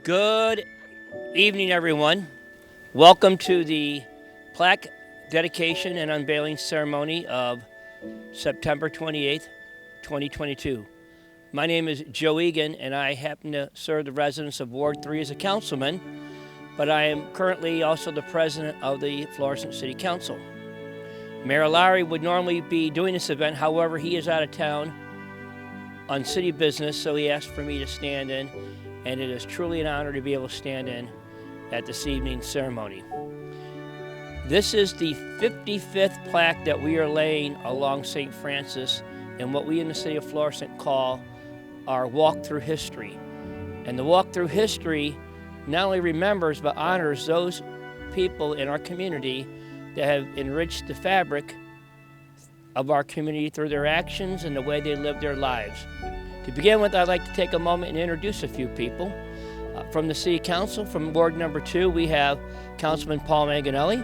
Good evening, everyone. Welcome to the plaque dedication and unveiling ceremony of September 28th, 2022. My name is Joe Egan, and I happen to serve the residents of Ward 3 as a councilman, but I am currently also the president of the Florissant City Council. Mayor Lowry would normally be doing this event, however, he is out of town on city business, so he asked for me to stand in, and it is truly an honor to be able to stand in at this evening's ceremony. This is the 55th plaque that we are laying along St. Francis in what we in the city of Florissant call our walk through history. And the walk through history not only remembers but honors those people in our community that have enriched the fabric of our community through their actions and the way they live their lives. To begin with, I'd like to take a moment and introduce a few people. From the City Council, from Ward number 2, we have Councilman Paul Manganelli.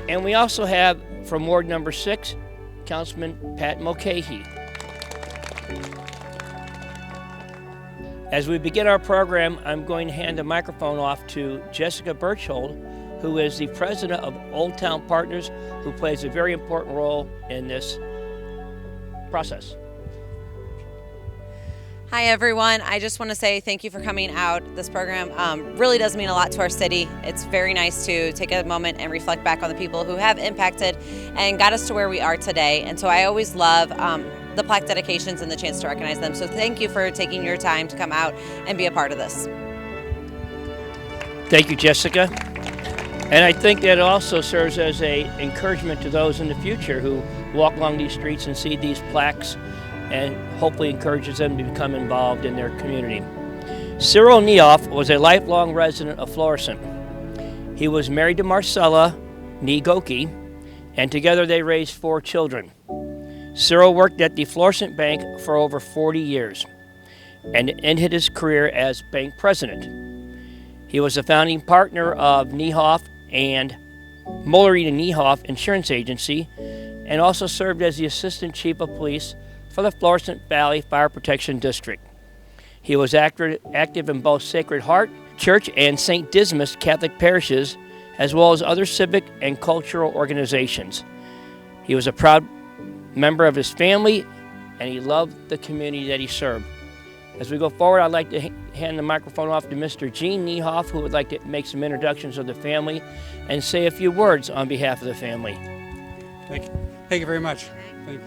And we also have, from Ward number 6, Councilman Pat Mulcahy. As we begin our program, I'm going to hand the microphone off to Jessica Birchhold, who is the president of Old Town Partners, who plays a very important role in this process. Hi everyone, I just want to say thank you for coming out. This program really does mean a lot to our city. It's very nice to take a moment and reflect back on the people who have impacted and got us to where we are today. And so I always love the plaque dedications and the chance to recognize them. So thank you for taking your time to come out and be a part of this. Thank you, Jessica. And I think that also serves as an encouragement to those in the future who walk along these streets and see these plaques, and hopefully encourages them to become involved in their community. Cyril Niehoff was a lifelong resident of Florissant. He was married to Marcella Niehoff, and together they raised 4 children. Cyril worked at the Florissant Bank for over 40 years and ended his career as bank president. He was a founding partner of Niehoff and Mullery & Niehoff Insurance Agency, and also served as the Assistant Chief of Police for the Florissant Valley Fire Protection District. He was active in both Sacred Heart Church and St. Dismas Catholic parishes, as well as other civic and cultural organizations. He was a proud member of his family, and he loved the community that he served. As we go forward, I'd like to hand the microphone off to Mr. Gene Niehoff, who would like to make some introductions of the family and say a few words on behalf of the family. Thank you. Thank you very much. Thank you.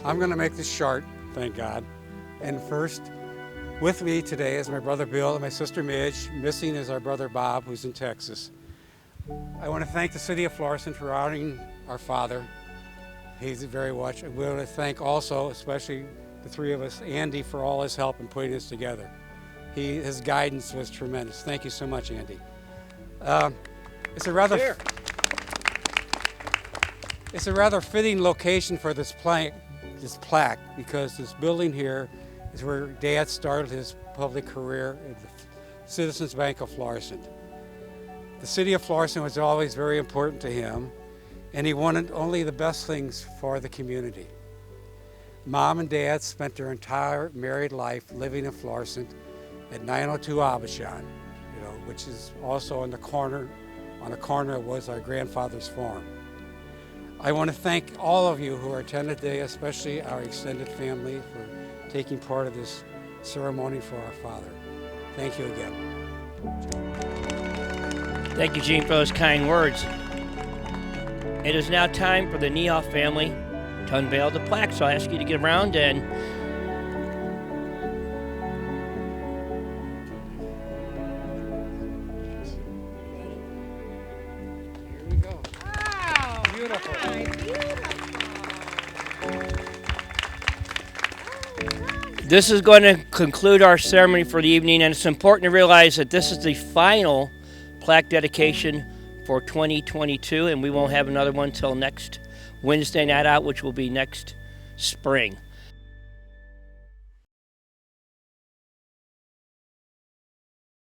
I'm going to make this short, thank God. And first, with me today is my brother Bill and my sister Midge. Missing is our brother Bob, who's in Texas. I want to thank the City of Florissant for honoring our father. He's very much. I want to thank also, especially the 3 of us, Andy, for all his help in putting this together. His guidance was tremendous. Thank you so much, Andy. It's a rather fitting location for this plaque because this building here is where Dad started his public career at the Citizens Bank of Florissant. The City of Florissant was always very important to him, and he wanted only the best things for the community. Mom and Dad spent their entire married life living in Florissant at 902 Abidjan, which is also on the corner was our grandfather's farm. I want to thank all of you who are attended today, especially our extended family, for taking part of this ceremony for our father. Thank you again. Thank you, Gene, for those kind words. It is now time for the Niehoff family to unveil the plaque, so I ask you to get around and here we go. Wow! Beautiful. this is going to conclude our ceremony for the evening, and it's important to realize that this is the final plaque dedication for 2022, and we won't have another one till next Wednesday night out, which will be next spring.